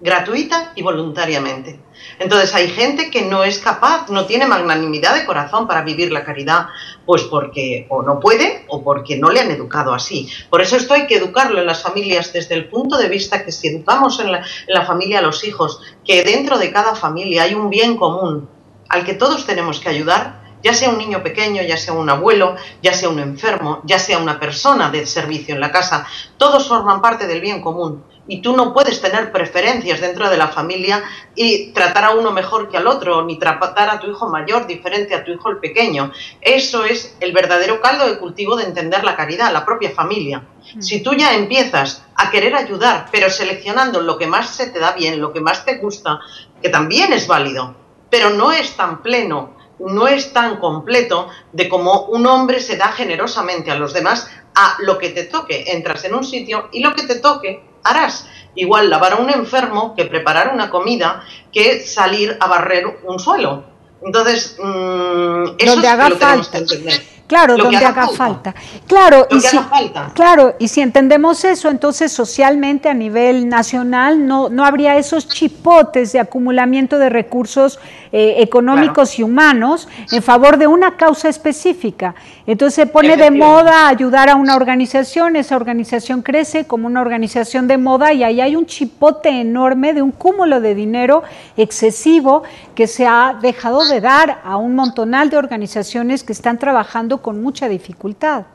Speaker 3: gratuita y voluntariamente. Entonces hay gente que no es capaz, no tiene magnanimidad de corazón para vivir la caridad, pues porque o no puede o porque no le han educado así. Por eso esto hay que educarlo en las familias desde el punto de vista que si educamos en la familia a los hijos, que dentro de cada familia hay un bien común al que todos tenemos que ayudar, ya sea un niño pequeño, ya sea un abuelo, ya sea un enfermo, ya sea una persona de servicio en la casa, todos forman parte del bien común. Y tú no puedes tener preferencias dentro de la familia y tratar a uno mejor que al otro, ni tratar a tu hijo mayor diferente a tu hijo el pequeño. Eso es el verdadero caldo de cultivo de entender la caridad, la propia familia. Si tú ya empiezas a querer ayudar, pero seleccionando lo que más se te da bien, lo que más te gusta, que también es válido, pero no es tan pleno, no es tan completo de como un hombre se da generosamente a los demás a lo que te toque. Entras en un sitio y lo que te toque harás. Igual lavar a un enfermo que preparar una comida, que salir a barrer un suelo. Entonces, eso
Speaker 2: donde
Speaker 3: es
Speaker 2: haga
Speaker 3: lo que tenemos
Speaker 2: falta.
Speaker 3: que entender.
Speaker 2: Claro,
Speaker 3: Lo
Speaker 2: donde
Speaker 3: que haga
Speaker 2: haga
Speaker 3: falta.
Speaker 2: falta. Claro,
Speaker 3: Lo que haga falta.
Speaker 2: Claro, y si entendemos eso, entonces socialmente a nivel nacional no habría esos chipotes de acumulamiento de recursos económicos y humanos en favor de una causa específica. Entonces se pone de moda ayudar a una organización, esa organización crece como una organización de moda y ahí hay un chipote enorme de un cúmulo de dinero excesivo que se ha dejado de dar a un montonal de organizaciones que están trabajando con mucha dificultad.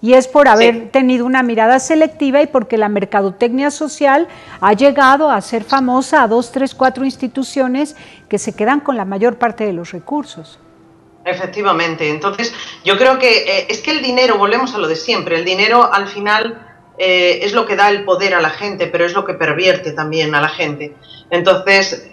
Speaker 2: Y es por haber tenido una mirada selectiva y porque la mercadotecnia social ha llegado a ser famosa a 2, 3, 4 instituciones que se quedan con la mayor parte de los recursos.
Speaker 3: Efectivamente. Entonces, yo creo que es que el dinero, volvemos a lo de siempre, el dinero al final es lo que da el poder a la gente, pero es lo que pervierte también a la gente. Entonces,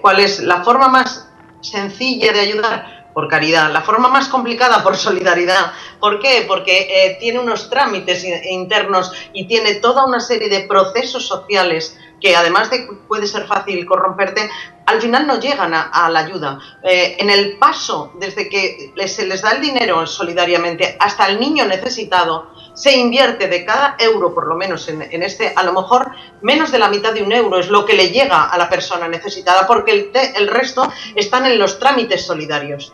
Speaker 3: ¿cuál es la forma más sencilla de ayudar? Por caridad. La forma más complicada, por solidaridad. ¿Por qué? Porque tiene unos trámites internos y tiene toda una serie de procesos sociales que, además de que puede ser fácil corromperte, al final no llegan a la ayuda. En el paso, desde que se les da el dinero solidariamente hasta el niño necesitado, se invierte de cada euro, por lo menos en este, a lo mejor menos de la mitad de un euro es lo que le llega a la persona necesitada, porque el resto están en los trámites solidarios.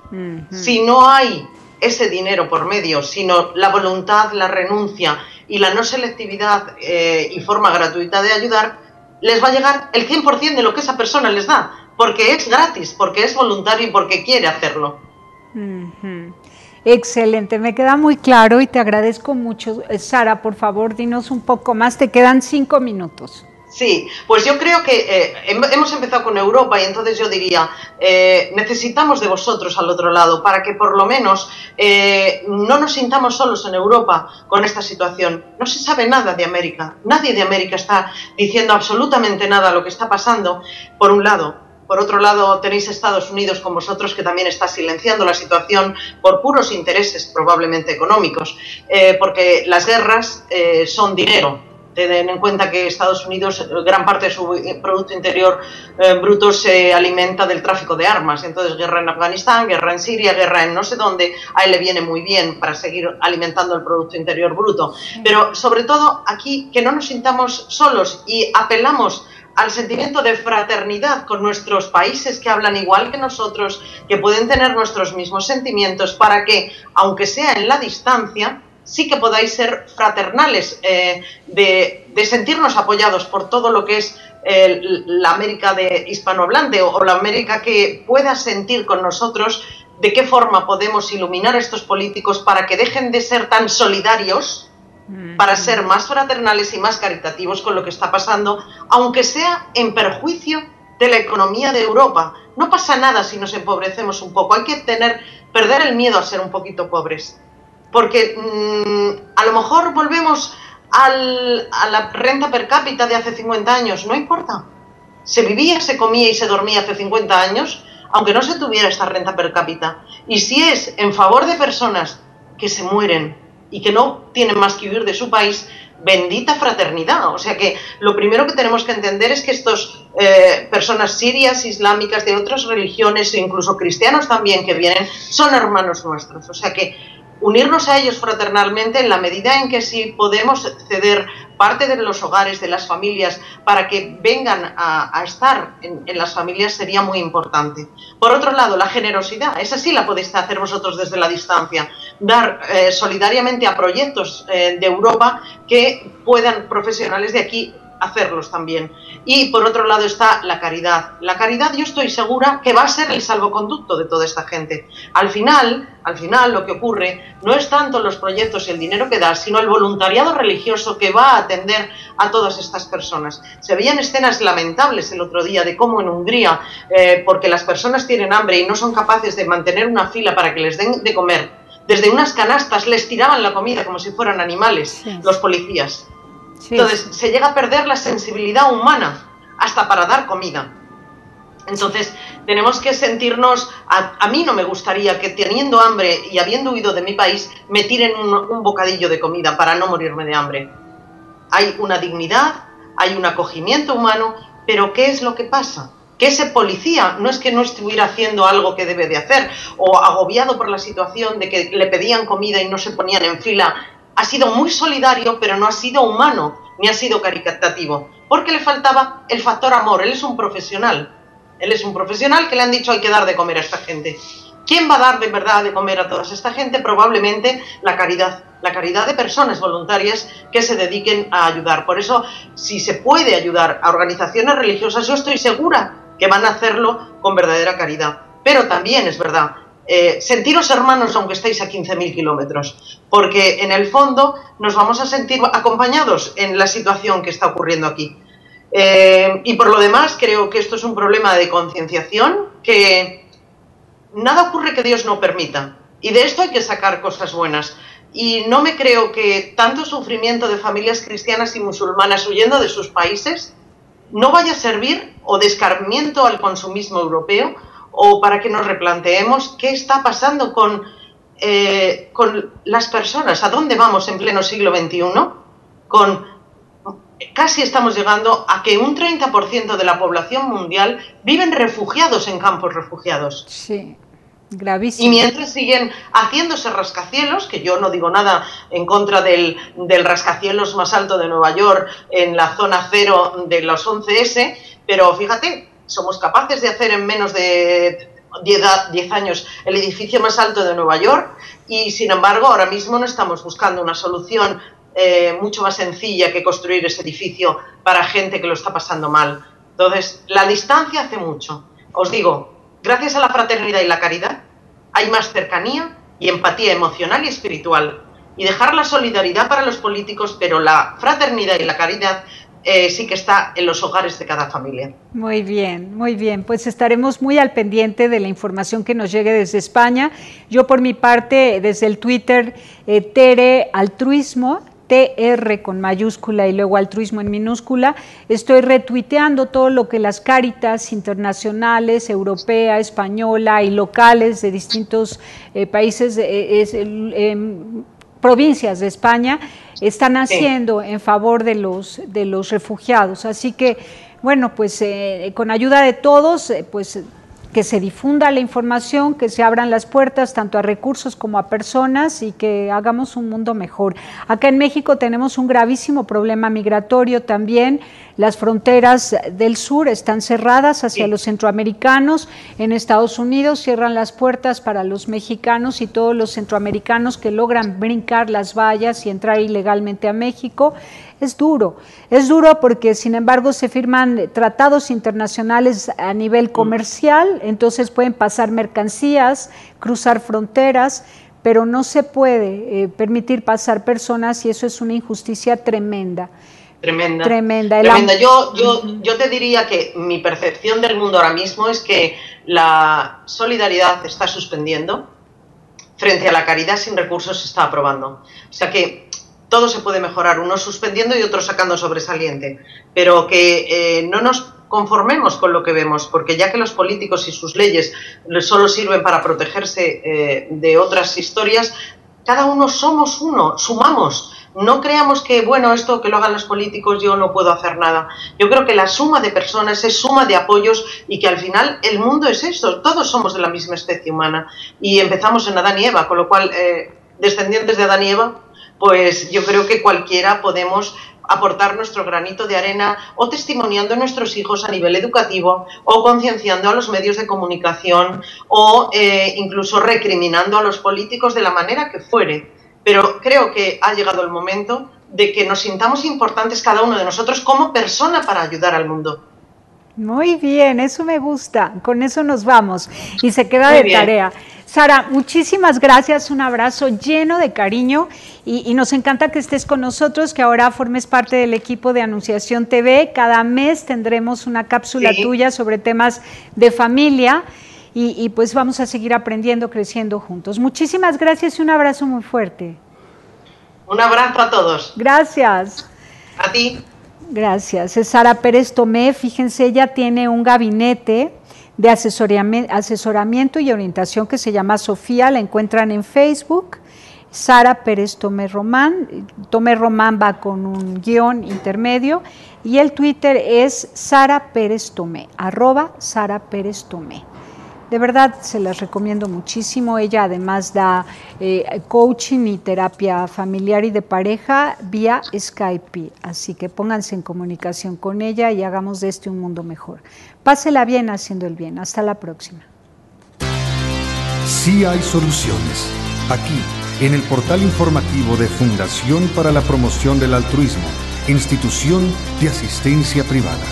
Speaker 3: Si no hay ese dinero por medio, sino la voluntad, la renuncia y la no selectividad y forma gratuita de ayudar, les va a llegar el 100% de lo que esa persona les da, porque es gratis, porque es voluntario y porque quiere hacerlo.
Speaker 2: Excelente, me queda muy claro y te agradezco mucho. Sara, por favor, dinos un poco más, te quedan 5 minutos.
Speaker 3: Sí, pues yo creo que hemos empezado con Europa y entonces yo diría, necesitamos de vosotros al otro lado para que por lo menos no nos sintamos solos en Europa con esta situación. No se sabe nada de América, nadie de América está diciendo absolutamente nada de lo que está pasando, por un lado. Por otro lado, tenéis Estados Unidos con vosotros, que también está silenciando la situación por puros intereses, probablemente económicos, porque las guerras son dinero. Ten en cuenta que Estados Unidos, gran parte de su Producto Interior Bruto se alimenta del tráfico de armas. Entonces, guerra en Afganistán, guerra en Siria, guerra en no sé dónde, a él le viene muy bien para seguir alimentando el Producto Interior Bruto. Pero, sobre todo, aquí, que no nos sintamos solos y apelamos al sentimiento de fraternidad con nuestros países que hablan igual que nosotros, que pueden tener nuestros mismos sentimientos, para que, aunque sea en la distancia, sí que podáis ser fraternales, de sentirnos apoyados por todo lo que es la América de hispanohablante o la América que pueda sentir con nosotros de qué forma podemos iluminar a estos políticos para que dejen de ser tan solidarios, para ser más fraternales y más caritativos con lo que está pasando, aunque sea en perjuicio de la economía de Europa. No pasa nada si nos empobrecemos un poco, hay que perder el miedo a ser un poquito pobres. porque a lo mejor volvemos a la renta per cápita de hace 50 años, no importa. Se vivía, se comía y se dormía hace 50 años, aunque no se tuviera esta renta per cápita. Y si es en favor de personas que se mueren y que no tienen más que huir de su país, bendita fraternidad. O sea que lo primero que tenemos que entender es que estos personas sirias, islámicas, de otras religiones e incluso cristianos también que vienen, son hermanos nuestros. O sea que unirnos a ellos fraternalmente en la medida en que sí podemos ceder parte de los hogares, de las familias, para que vengan a estar en las familias sería muy importante. Por otro lado, la generosidad, esa sí la podéis hacer vosotros desde la distancia, dar solidariamente a proyectos de Europa que puedan profesionales de aquí hacerlos también. Y por otro lado está la caridad. La caridad yo estoy segura que va a ser el salvoconducto de toda esta gente. Al final lo que ocurre no es tanto los proyectos y el dinero que da, sino el voluntariado religioso que va a atender a todas estas personas. Se veían escenas lamentables el otro día de cómo en Hungría, porque las personas tienen hambre y no son capaces de mantener una fila para que les den de comer, desde unas canastas les tiraban la comida como si fueran animales, sí, los policías. Sí. Entonces se llega a perder la sensibilidad humana hasta para dar comida. Entonces tenemos que sentirnos, a mí no me gustaría que teniendo hambre y habiendo huido de mi país me tiren un bocadillo de comida para no morirme de hambre. Hay una dignidad, hay un acogimiento humano, pero ¿qué es lo que pasa? Que ese policía no es que no estuviera haciendo algo que debe de hacer o agobiado por la situación de que le pedían comida y no se ponían en fila. Ha sido muy solidario, pero no ha sido humano, ni ha sido caritativo, porque le faltaba el factor amor. Él es un profesional. Él es un profesional que le han dicho hay que dar de comer a esta gente. ¿Quién va a dar de verdad de comer a toda esta gente? Probablemente la caridad de personas voluntarias que se dediquen a ayudar. Por eso, si se puede ayudar a organizaciones religiosas, yo estoy segura que van a hacerlo con verdadera caridad. Pero también es verdad, sentiros hermanos aunque estéis a 15.000 kilómetros, porque en el fondo nos vamos a sentir acompañados en la situación que está ocurriendo aquí. Y por lo demás creo que esto es un problema de concienciación, que nada ocurre que Dios no permita, y de esto hay que sacar cosas buenas. Y no me creo que tanto sufrimiento de familias cristianas y musulmanas huyendo de sus países no vaya a servir o de escarmiento al consumismo europeo, o para que nos replanteemos qué está pasando con las personas, a dónde vamos en pleno siglo XXI, casi estamos llegando a que un 30% de la población mundial viven refugiados en campos refugiados.
Speaker 2: Sí, gravísimo.
Speaker 3: Y mientras siguen haciéndose rascacielos, que yo no digo nada en contra del rascacielos más alto de Nueva York, en la zona cero de los 11S, pero fíjate, somos capaces de hacer en menos de 10 años el edificio más alto de Nueva York y, sin embargo, ahora mismo no estamos buscando una solución mucho más sencilla que construir ese edificio para gente que lo está pasando mal. Entonces, la distancia hace mucho. Os digo, gracias a la fraternidad y la caridad hay más cercanía y empatía emocional y espiritual. Y dejar la solidaridad para los políticos, pero la fraternidad y la caridad sí que está en los hogares de cada familia.
Speaker 2: Muy bien, muy bien. Pues estaremos muy al pendiente de la información que nos llegue desde España. Yo por mi parte, desde el Twitter, Tere Altruismo, TR con mayúscula y luego altruismo en minúscula, estoy retuiteando todo lo que las Cáritas internacionales, europea, española y locales de distintos países, provincias de España, están haciendo en favor de los refugiados. Así que, bueno, pues con ayuda de todos, pues que se difunda la información, que se abran las puertas tanto a recursos como a personas y que hagamos un mundo mejor. Acá en México tenemos un gravísimo problema migratorio también. Las fronteras del sur están cerradas hacia los centroamericanos. En Estados Unidos cierran las puertas para los mexicanos y todos los centroamericanos que logran brincar las vallas y entrar ilegalmente a México. Es duro porque sin embargo se firman tratados internacionales a nivel comercial, entonces pueden pasar mercancías, cruzar fronteras, pero no se puede permitir pasar personas y eso es una injusticia tremenda.
Speaker 3: Tremenda. Yo te diría que mi percepción del mundo ahora mismo es que la solidaridad está suspendiendo. frente a la caridad sin recursos se está aprobando. O sea que todo se puede mejorar, unos suspendiendo y otros sacando sobresaliente, pero que no nos conformemos con lo que vemos, porque ya que los políticos y sus leyes solo sirven para protegerse de otras historias, cada uno somos uno, sumamos. No creamos que, bueno, esto que lo hagan los políticos yo no puedo hacer nada. Yo creo que la suma de personas es suma de apoyos y que al final el mundo es esto, todos somos de la misma especie humana y empezamos en Adán y Eva, con lo cual, descendientes de Adán y Eva, pues yo creo que cualquiera podemos aportar nuestro granito de arena o testimoniando a nuestros hijos a nivel educativo o concienciando a los medios de comunicación o incluso recriminando a los políticos de la manera que fuere. Pero creo que ha llegado el momento de que nos sintamos importantes cada uno de nosotros como persona para ayudar al mundo.
Speaker 2: Muy bien, eso me gusta, con eso nos vamos y se queda de tarea. Sara, muchísimas gracias, un abrazo lleno de cariño y nos encanta que estés con nosotros, que ahora formes parte del equipo de Anunciación TV. Cada mes tendremos una cápsula tuya sobre temas de familia y pues vamos a seguir aprendiendo, creciendo juntos. Muchísimas gracias y un abrazo muy fuerte.
Speaker 3: Un abrazo a todos.
Speaker 2: Gracias.
Speaker 3: A ti.
Speaker 2: Gracias. Es Sara Pérez Tomé, fíjense, ella tiene un gabinete de asesoramiento y orientación que se llama Sofía, la encuentran en Facebook, Sara Pérez Tomé Román va con un guión intermedio y el Twitter es Sara Pérez Tomé, @Sara Pérez Tomé. De verdad se las recomiendo muchísimo. Ella además da coaching y terapia familiar y de pareja vía Skype, así que pónganse en comunicación con ella y hagamos de este un mundo mejor. Pásela bien haciendo el bien. Hasta la próxima.
Speaker 1: Sí hay soluciones. Aquí, en el portal informativo de Fundación para la Promoción del Altruismo, Institución de Asistencia Privada.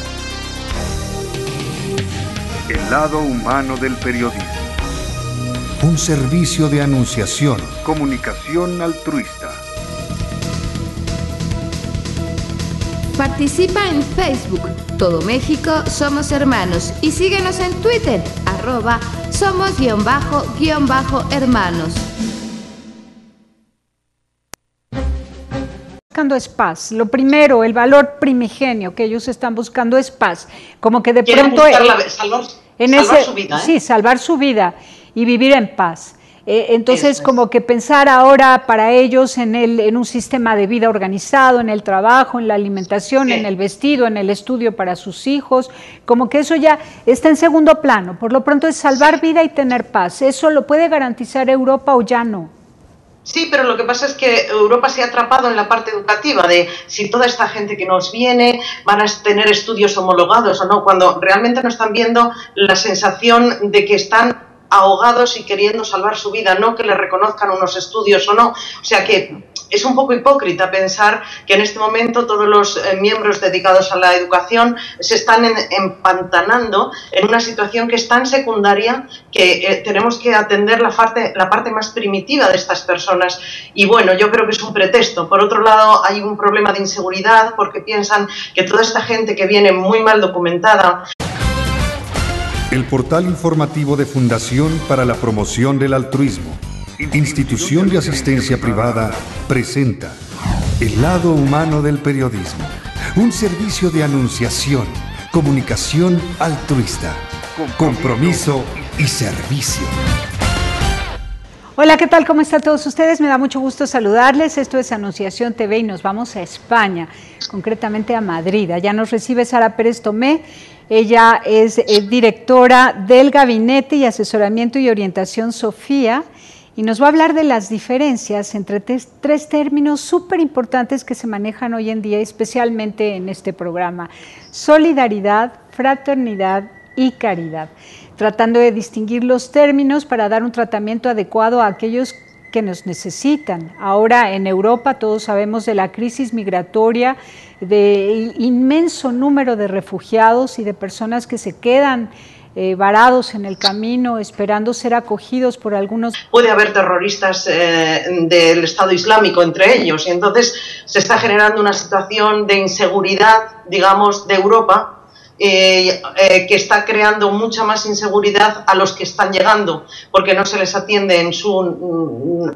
Speaker 1: El lado humano del periodismo. Un servicio de anunciación, comunicación altruista.
Speaker 4: Participa en Facebook, Todo México Somos Hermanos y síguenos en Twitter, @somos_hermanos.
Speaker 2: Buscando es paz. Lo primero, el valor primigenio que ellos están buscando es paz. Como que de pronto
Speaker 3: salvar su vida, ¿eh?
Speaker 2: Sí, salvar su vida y vivir en paz. Entonces, como que pensar ahora para ellos en un sistema de vida organizado, en el trabajo, en la alimentación, en el vestido, en el estudio para sus hijos, como que eso ya está en segundo plano. Por lo pronto es salvar vida y tener paz. ¿Eso lo puede garantizar Europa o ya no?
Speaker 3: Sí, pero lo que pasa es que Europa se ha atrapado en la parte educativa de si toda esta gente que nos viene van a tener estudios homologados o no, cuando realmente no están viendo la sensación de que están ahogados y queriendo salvar su vida, no que les reconozcan unos estudios o no. O sea que es un poco hipócrita pensar que en este momento todos los miembros dedicados a la educación se están empantanando en una situación que es tan secundaria que tenemos que atender la parte más primitiva de estas personas. Y bueno, yo creo que es un pretexto. Por otro lado, hay un problema de inseguridad porque piensan que toda esta gente que viene muy mal documentada.
Speaker 1: El portal informativo de Fundación para la Promoción del Altruismo, Institución de Asistencia Privada, presenta El lado humano del periodismo, un servicio de anunciación, comunicación altruista, compromiso y servicio.
Speaker 2: Hola, ¿qué tal? ¿Cómo están todos ustedes? Me da mucho gusto saludarles. Esto es Anunciación TV y nos vamos a España, concretamente a Madrid. Allá nos recibe Sara Pérez Tomé. Ella es directora del Gabinete y Asesoramiento y Orientación Sofía y nos va a hablar de las diferencias entre tres términos súper importantes que se manejan hoy en día, especialmente en este programa: solidaridad, fraternidad y caridad, tratando de distinguir los términos para dar un tratamiento adecuado a aquellos que nos necesitan. Ahora en Europa todos sabemos de la crisis migratoria, de inmenso número de refugiados y de personas que se quedan varados en el camino esperando ser acogidos por algunos.
Speaker 3: Puede haber terroristas del Estado Islámico entre ellos y entonces se está generando una situación de inseguridad, digamos, de Europa que está creando mucha más inseguridad a los que están llegando, porque no se les atiende en su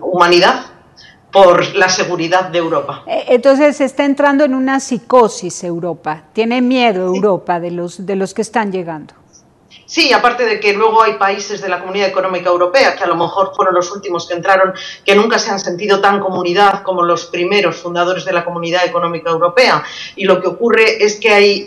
Speaker 3: humanidad por la seguridad de Europa.
Speaker 2: Entonces está entrando en una psicosis Europa, tiene miedo Europa de los que están llegando.
Speaker 3: Sí, aparte de que luego hay países de la Comunidad Económica Europea, que a lo mejor fueron los últimos que entraron, que nunca se han sentido tan comunidad como los primeros fundadores de la Comunidad Económica Europea. Y lo que ocurre es que hay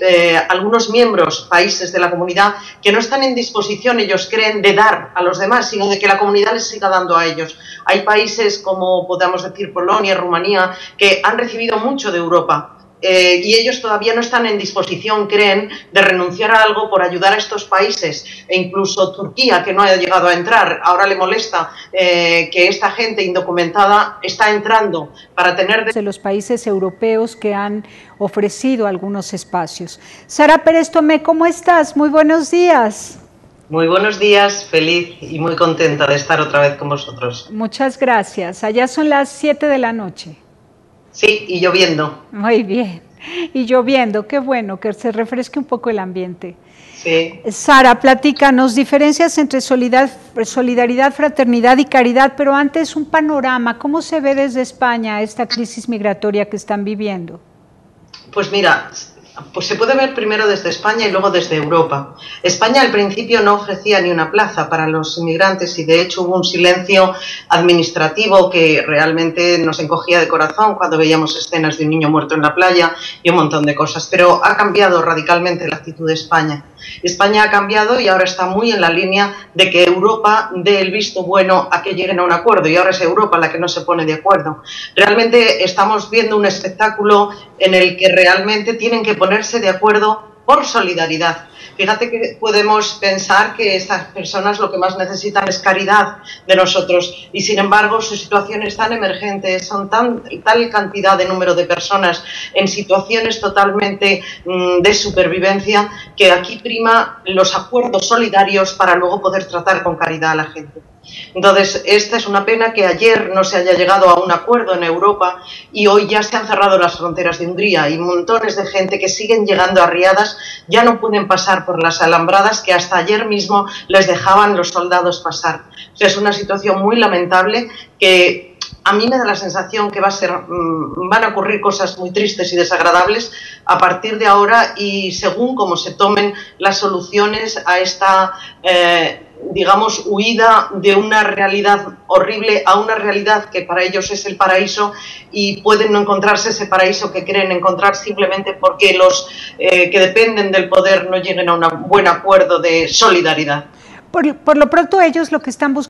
Speaker 3: algunos miembros, países de la comunidad, que no están en disposición, ellos creen, de dar a los demás, sino de que la comunidad les siga dando a ellos. Hay países como, podemos decir, Polonia, Rumanía, que han recibido mucho de Europa. Y ellos todavía no están en disposición, creen, de renunciar a algo por ayudar a estos países, e incluso Turquía, que no ha llegado a entrar, ahora le molesta que esta gente indocumentada está entrando para tener...
Speaker 2: De los países europeos que han ofrecido algunos espacios. Sara Pérez Tomé, ¿cómo estás? Muy buenos días.
Speaker 3: Muy buenos días, feliz y muy contenta de estar otra vez con vosotros.
Speaker 2: Muchas gracias. Allá son las 7 de la noche.
Speaker 3: Sí, y lloviendo.
Speaker 2: Muy bien. Y lloviendo, qué bueno, que se refresque un poco el ambiente.
Speaker 3: Sí.
Speaker 2: Sara, platícanos, diferencias entre solidaridad, fraternidad y caridad, pero antes un panorama, ¿cómo se ve desde España esta crisis migratoria que están viviendo?
Speaker 3: Pues mira, pues se puede ver primero desde España y luego desde Europa. España al principio no ofrecía ni una plaza para los inmigrantes y de hecho hubo un silencio administrativo que realmente nos encogía de corazón cuando veíamos escenas de un niño muerto en la playa y un montón de cosas. Pero ha cambiado radicalmente la actitud de España. España ha cambiado y ahora está muy en la línea de que Europa dé el visto bueno a que lleguen a un acuerdo, y ahora es Europa la que no se pone de acuerdo. Realmente estamos viendo un espectáculo en el que realmente tienen que ponerse de acuerdo por solidaridad. Fíjate que podemos pensar que estas personas lo que más necesitan es caridad de nosotros y sin embargo su situación es tan emergente, son tal cantidad de número de personas en situaciones totalmente de supervivencia que aquí prima los acuerdos solidarios para luego poder tratar con caridad a la gente. Entonces, esta es una pena que ayer no se haya llegado a un acuerdo en Europa y hoy ya se han cerrado las fronteras de Hungría y montones de gente que siguen llegando arriadas ya no pueden pasar por las alambradas que hasta ayer mismo les dejaban los soldados pasar. O sea, es una situación muy lamentable que a mí me da la sensación que van a ocurrir cosas muy tristes y desagradables a partir de ahora y según cómo se tomen las soluciones a esta digamos, huida de una realidad horrible a una realidad que para ellos es el paraíso y pueden no encontrarse ese paraíso que creen encontrar simplemente porque los que dependen del poder no lleguen a un buen acuerdo de solidaridad.
Speaker 2: Por lo pronto ellos lo que están buscando